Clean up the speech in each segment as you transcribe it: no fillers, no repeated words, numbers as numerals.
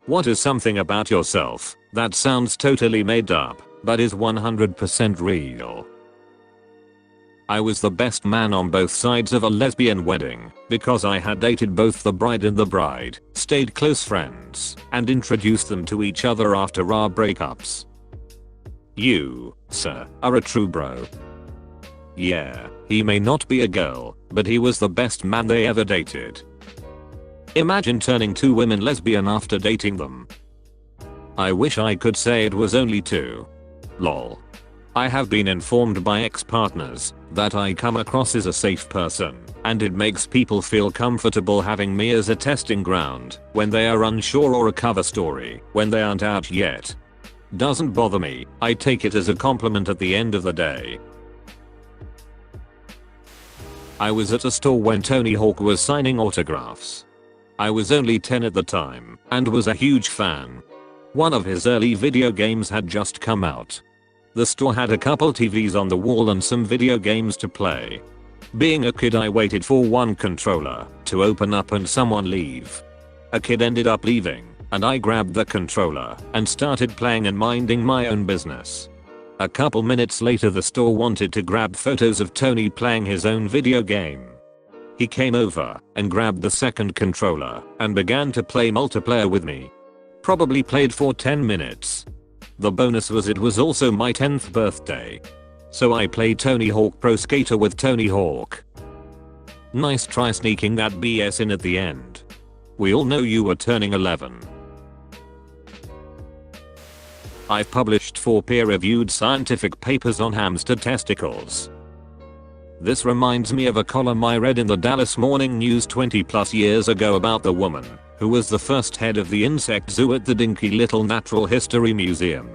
What is something about yourself that sounds totally made up, but is 100% real? I was the best man on both sides of a lesbian wedding because I had dated both the bride and the bride, stayed close friends, and introduced them to each other after our breakups. You, sir, are a true bro. Yeah, he may not be a girl, but he was the best man they ever dated. Imagine turning two women lesbian after dating them. I wish I could say it was only two. Lol. I have been informed by ex-partners that I come across as a safe person, and it makes people feel comfortable having me as a testing ground when they are unsure or a cover story when they aren't out yet. Doesn't bother me, I take it as a compliment at the end of the day. I was at a store when Tony Hawk was signing autographs. I was only 10 at the time and was a huge fan. One of his early video games had just come out. The store had a couple TVs on the wall and some video games to play. Being a kid, I waited for one controller to open up and someone leave. A kid ended up leaving, and I grabbed the controller and started playing and minding my own business. A couple minutes later, the store wanted to grab photos of Tony playing his own video game. He came over and grabbed the second controller and began to play multiplayer with me. Probably played for 10 minutes. The bonus was it was also my 10th birthday. So I played Tony Hawk Pro Skater with Tony Hawk. Nice try sneaking that BS in at the end. We all know you were turning 11. I've published 4 peer-reviewed scientific papers on hamster testicles. This reminds me of a column I read in the Dallas Morning News 20 plus years ago about the woman who was the first head of the insect zoo at the dinky little Natural History Museum.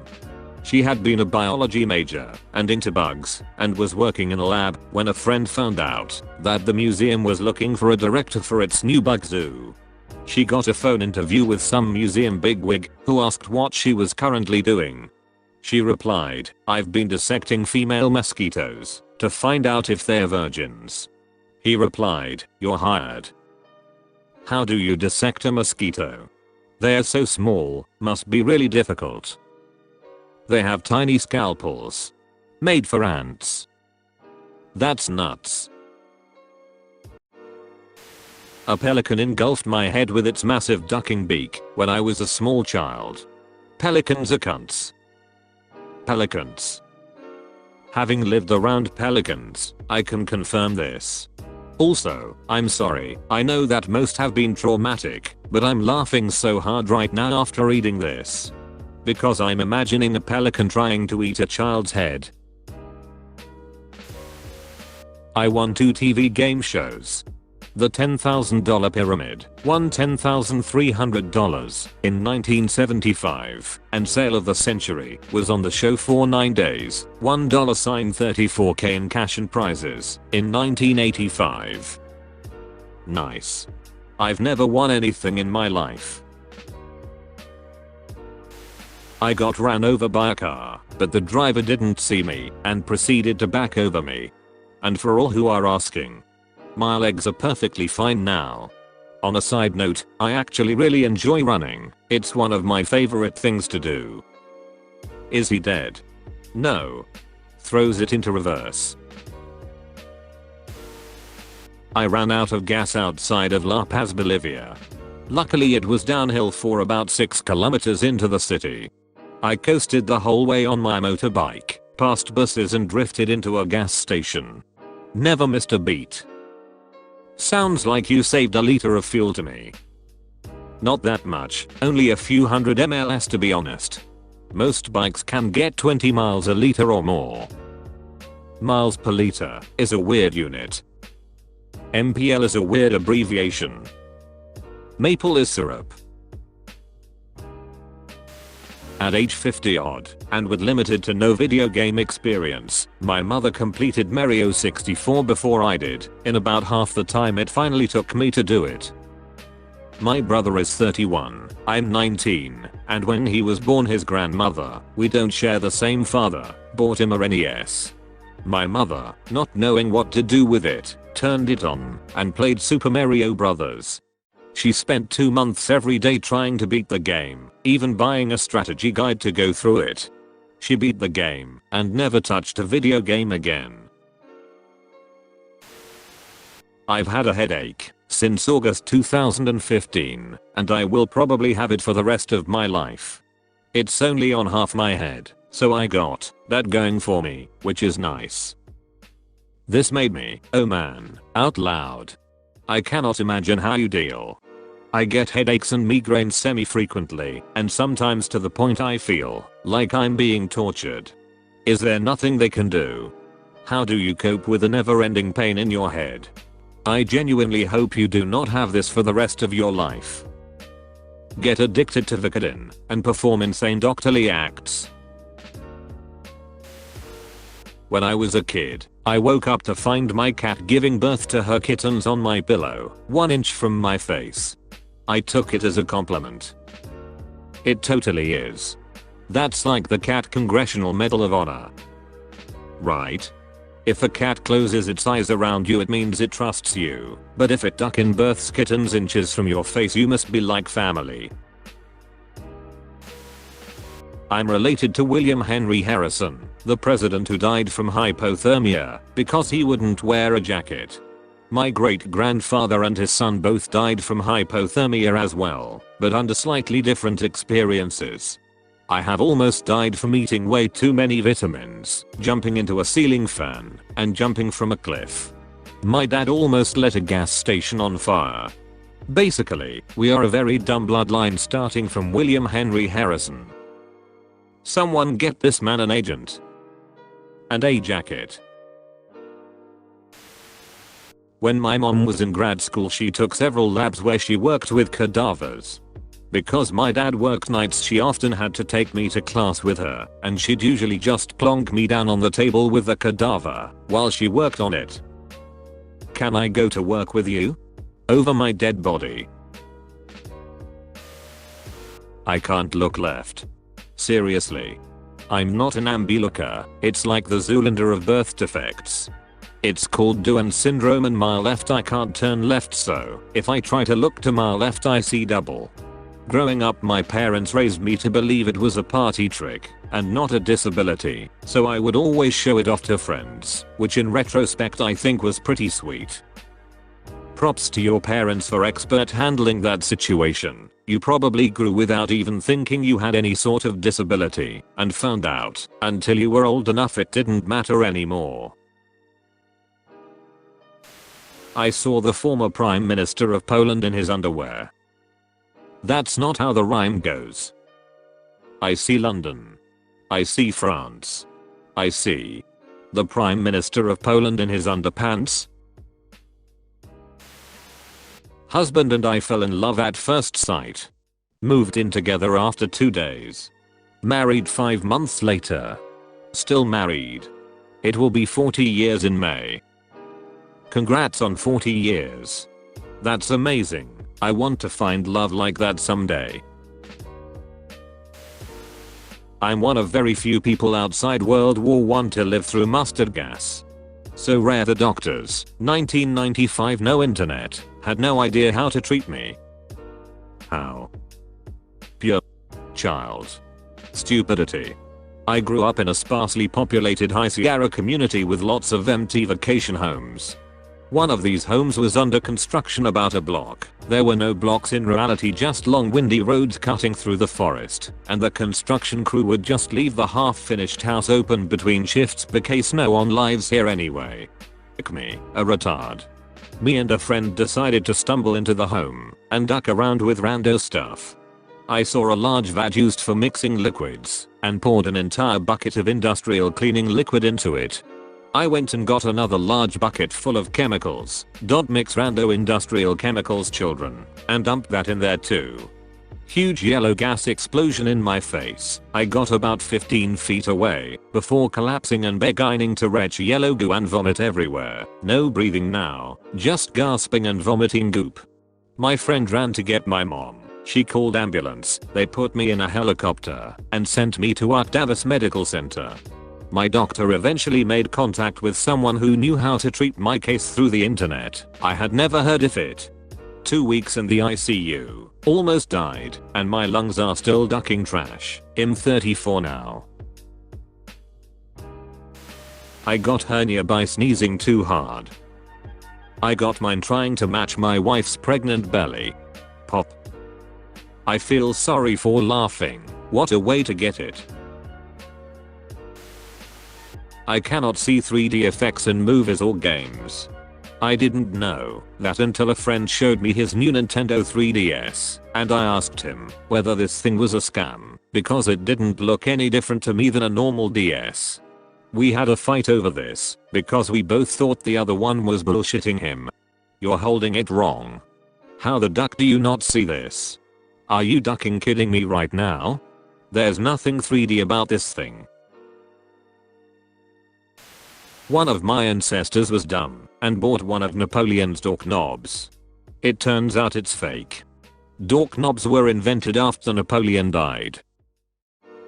She had been a biology major and into bugs and was working in a lab when a friend found out that the museum was looking for a director for its new bug zoo. She got a phone interview with some museum bigwig who asked what she was currently doing. She replied, "I've been dissecting female mosquitoes to find out if they're virgins." He replied, "You're hired." How do you dissect a mosquito? They are so small, must be really difficult. They have tiny scalpels. Made for ants. That's nuts. A pelican engulfed my head with its massive ducking beak when I was a small child. Pelicans are cunts. Pelicans. Having lived around pelicans, I can confirm this. Also, I'm sorry, I know that most have been traumatic, but I'm laughing so hard right now after reading this. Because I'm imagining a pelican trying to eat a child's head. I won 2 TV game shows. The $10,000 Pyramid won $10,300 in 1975, and Sale of the Century was on the show for 9 days, $34K in cash and prizes in 1985. Nice. I've never won anything in my life. I got ran over by a car, but the driver didn't see me and proceeded to back over me. And for all who are asking, my legs are perfectly fine now. On a side note, I actually really enjoy running. It's one of my favorite things to do. Is he dead? No. Throws it into reverse. I ran out of gas outside of La Paz, Bolivia. Luckily it was downhill for about 6 kilometers into the city. I coasted the whole way on my motorbike, past buses and drifted into a gas station. Never missed a beat. Sounds like you saved a liter of fuel to me. Not that much, only a few hundred mls to be honest. Most bikes can get 20 miles a liter or more. Miles per liter is a weird unit. MPL is a weird abbreviation. Maple is syrup. At age 50 odd, and with limited to no video game experience, my mother completed Mario 64 before I did, in about half the time it finally took me to do it. My brother is 31, I'm 19, and when he was born his grandmother, we don't share the same father, bought him a NES. My mother, not knowing what to do with it, turned it on, and played Super Mario Bros. She spent 2 months every day trying to beat the game, even buying a strategy guide to go through it. She beat the game and never touched a video game again. I've had a headache since August 2015, and I will probably have it for the rest of my life. It's only on half my head, so I got that going for me, which is nice. This made me, oh man, out loud. I cannot imagine how you deal. I get headaches and migraines semi-frequently, and sometimes to the point I feel like I'm being tortured. Is there nothing they can do? How do you cope with the never-ending pain in your head? I genuinely hope you do not have this for the rest of your life. Get addicted to Vicodin and perform insane doctorly acts. When I was a kid, I woke up to find my cat giving birth to her kittens on my pillow, 1 inch from my face. I took it as a compliment. It totally is. That's like the Cat Congressional Medal of Honor. Right? If a cat closes its eyes around you, it means it trusts you, but if it duck and births kittens inches from your face, you must be like family. I'm related to William Henry Harrison, the president who died from hypothermia because he wouldn't wear a jacket. My great-grandfather and his son both died from hypothermia as well, but under slightly different experiences. I have almost died from eating way too many vitamins, jumping into a ceiling fan, and jumping from a cliff. My dad almost lit a gas station on fire. Basically, we are a very dumb bloodline starting from William Henry Harrison. Someone get this man an agent. And a jacket. When my mom was in grad school, she took several labs where she worked with cadavers. Because my dad worked nights, she often had to take me to class with her, and she'd usually just plonk me down on the table with the cadaver while she worked on it. Can I go to work with you? Over my dead body. I can't look left. Seriously. I'm not an ambilooker, it's like the Zoolander of birth defects. It's called Duane syndrome, and my left I can't turn left, so if I try to look to my left I see double. Growing up, my parents raised me to believe it was a party trick and not a disability, so I would always show it off to friends, which in retrospect I think was pretty sweet. Props to your parents for expert handling that situation. You probably grew without even thinking you had any sort of disability, and found out until you were old enough it didn't matter anymore. I saw the former Prime Minister of Poland in his underwear. That's not how the rhyme goes. I see London. I see France. I see the Prime Minister of Poland in his underpants. Husband and I fell in love at first sight. Moved in together after 2 days. Married 5 months later. Still married. It will be 40 years in May. Congrats on 40 years. That's amazing. I want to find love like that someday. I'm one of very few people outside World War I to live through mustard gas. So rare the doctors, 1995, no internet, had no idea how to treat me. How? Pure child stupidity. I grew up in a sparsely populated High Sierra community with lots of empty vacation homes. One of these homes was under construction about a block. There were no blocks in reality, just long windy roads cutting through the forest, and the construction crew would just leave the half-finished house open between shifts because no one lives here anyway. Like me, a retard. Me and a friend decided to stumble into the home and duck around with rando stuff. I saw a large vat used for mixing liquids and poured an entire bucket of industrial cleaning liquid into it. I went and got another large bucket full of chemicals. Mix rando industrial chemicals, children, and dumped that in there too. Huge yellow gas explosion in my face. I got about 15 feet away before collapsing and beginning to retch yellow goo and vomit everywhere. No breathing now, just gasping and vomiting goop. My friend ran to get my mom. She called ambulance. They put me in a helicopter and sent me to Art Davis Medical Center. My doctor eventually made contact with someone who knew how to treat my case through the internet. I had never heard of it. 2 weeks in the ICU, almost died, and my lungs are still ducking trash. I'm 34 now. I got hernia by sneezing too hard. I got mine trying to match my wife's pregnant belly. Pop. I feel sorry for laughing. What a way to get it. I cannot see 3D effects in movies or games. I didn't know that until a friend showed me his new Nintendo 3DS, and I asked him whether this thing was a scam, because it didn't look any different to me than a normal DS. We had a fight over this, because we both thought the other one was bullshitting him. You're holding it wrong. How the duck do you not see this? Are you ducking kidding me right now? There's nothing 3D about this thing. One of my ancestors was dumb and bought one of Napoleon's door knobs. It turns out it's fake. Door knobs were invented after Napoleon died.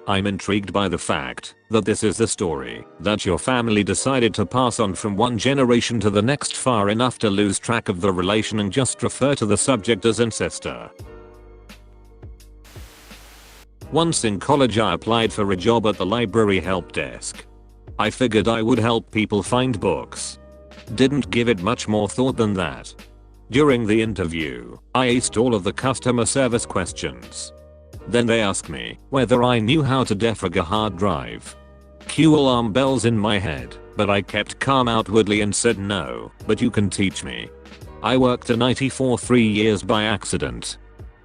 I'm intrigued by the fact that this is the story that your family decided to pass on from one generation to the next far enough to lose track of the relation and just refer to the subject as ancestor. Once in college I applied for a job at the library help desk. I figured I would help people find books. Didn't give it much more thought than that. During the interview, I aced all of the customer service questions. Then they asked me whether I knew how to defrag a hard drive. Cue alarm bells in my head, but I kept calm outwardly and said no, but you can teach me. I worked at IT for 3 years by accident.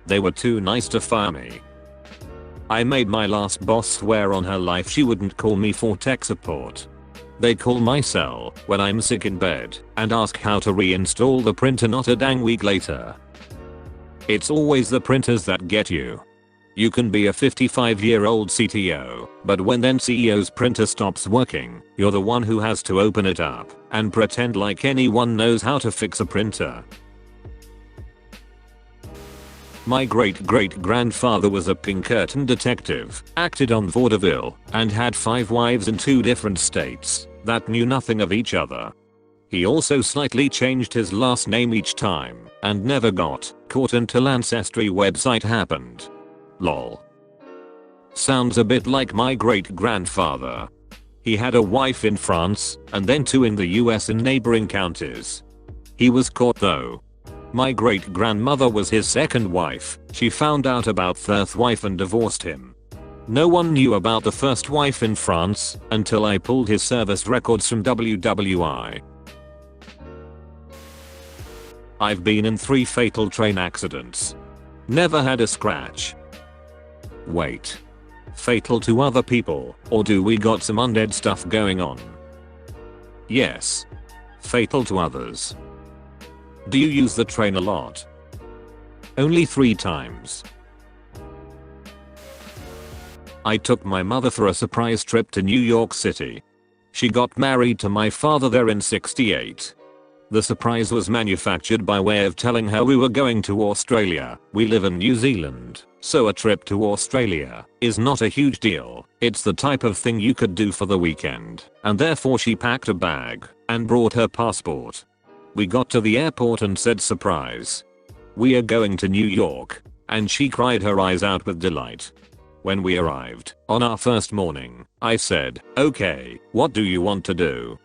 They were too nice to fire me. I made my last boss swear on her life she wouldn't call me for tech support. They call my cell when I'm sick in bed and ask how to reinstall the printer not a dang week later. It's always the printers that get you. You can be a 55-year-old CTO, but when then CEO's printer stops working, you're the one who has to open it up and pretend like anyone knows how to fix a printer. My great-great-grandfather was a Pinkerton detective, acted on vaudeville, and had 5 wives in 2 different states that knew nothing of each other. He also slightly changed his last name each time and never got caught until Ancestry website happened. Lol. Sounds a bit like my great-grandfather. He had a wife in France and then 2 in the US in neighboring counties. He was caught though. My great-grandmother was his second wife. She found out about third wife and divorced him. No one knew about the first wife in France until I pulled his service records from WWI. I've been in 3 fatal train accidents. Never had a scratch. Wait. Fatal to other people, or do we got some undead stuff going on? Yes. Fatal to others. Do you use the train a lot? Only 3 times. I took my mother for a surprise trip to New York City. She got married to my father there in '68. The surprise was manufactured by way of telling her we were going to Australia. We live in New Zealand, so a trip to Australia is not a huge deal. It's the type of thing you could do for the weekend, and therefore she packed a bag and brought her passport. We got to the airport and said surprise. We are going to New York, and she cried her eyes out with delight. When we arrived on our first morning, I said, "Okay, what do you want to do?"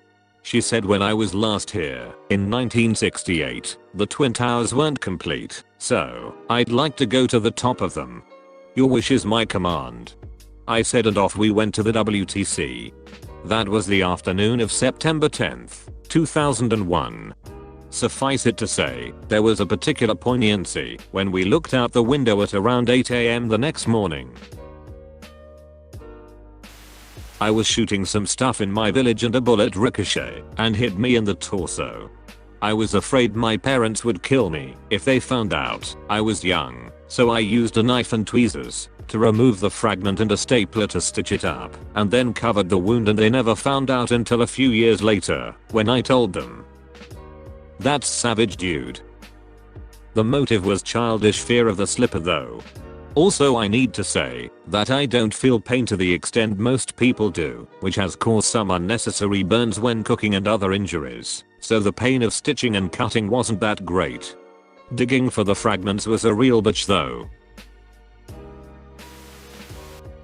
She said, "When I was last here, in 1968, the Twin Towers weren't complete, so I'd like to go to the top of them. Your wish is my command." I said, and off we went to the WTC. That was the afternoon of September 10th, 2001. Suffice it to say, there was a particular poignancy when we looked out the window at around 8 AM the next morning. I was shooting some stuff in my village and a bullet ricocheted and hit me in the torso. I was afraid my parents would kill me if they found out. I was young, so I used a knife and tweezers to remove the fragment and a stapler to stitch it up, and then covered the wound, and they never found out until a few years later when I told them. That's savage, dude. The motive was childish fear of the slipper though. Also, I need to say that I don't feel pain to the extent most people do, which has caused some unnecessary burns when cooking and other injuries, so the pain of stitching and cutting wasn't that great. Digging for the fragments was a real bitch though.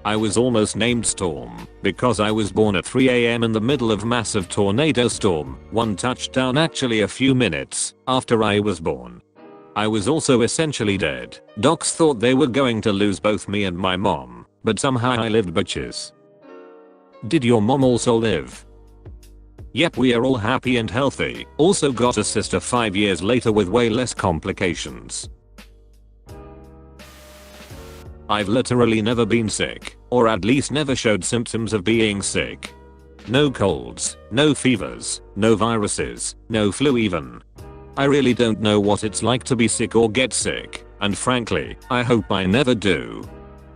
I was almost named Storm because I was born at 3 AM in the middle of massive tornado storm, one touchdown actually a few minutes after I was born. I was also essentially dead. Docs thought they were going to lose both me and my mom, but somehow I lived bitches. Did your mom also live? Yep, we are all happy and healthy. Also got a sister 5 years later with way less complications. I've literally never been sick, or at least never showed symptoms of being sick. No colds, no fevers, no viruses, no flu even. I really don't know what it's like to be sick or get sick, and frankly, I hope I never do.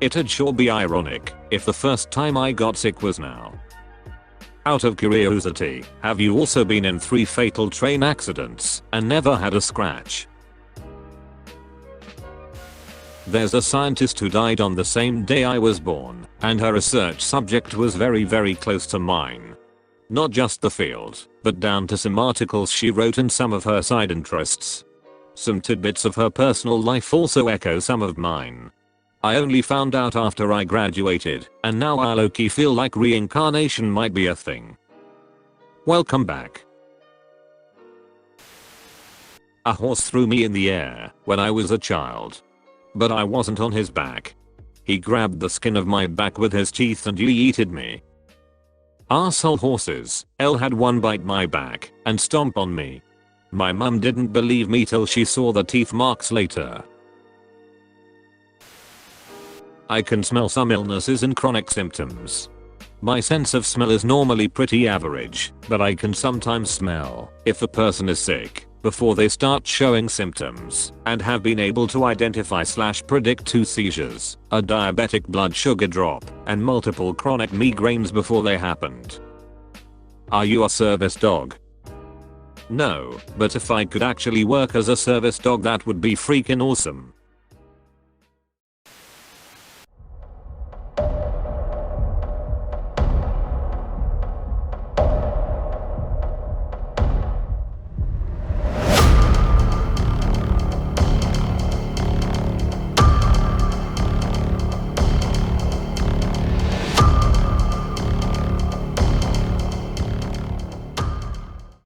It'd sure be ironic if the first time I got sick was now. Out of curiosity, have you also been in 3 fatal train accidents and never had a scratch? There's a scientist who died on the same day I was born, and her research subject was very close to mine. Not just the field, but down to some articles she wrote and some of her side interests. Some tidbits of her personal life also echo some of mine. I only found out after I graduated, and now I low-key feel like reincarnation might be a thing. Welcome back. A horse threw me in the air when I was a child. But I wasn't on his back. He grabbed the skin of my back with his teeth and yeeted me. Arsehole horses. L had one bite my back and stomp on me. My mum didn't believe me till she saw the teeth marks later. I can smell some illnesses and chronic symptoms. My sense of smell is normally pretty average, but I can sometimes smell if a person is sick before they start showing symptoms, and have been able to identify/predict 2 seizures, a diabetic blood sugar drop, and multiple chronic migraines before they happened. Are you a service dog? No, but if I could actually work as a service dog that would be freaking awesome.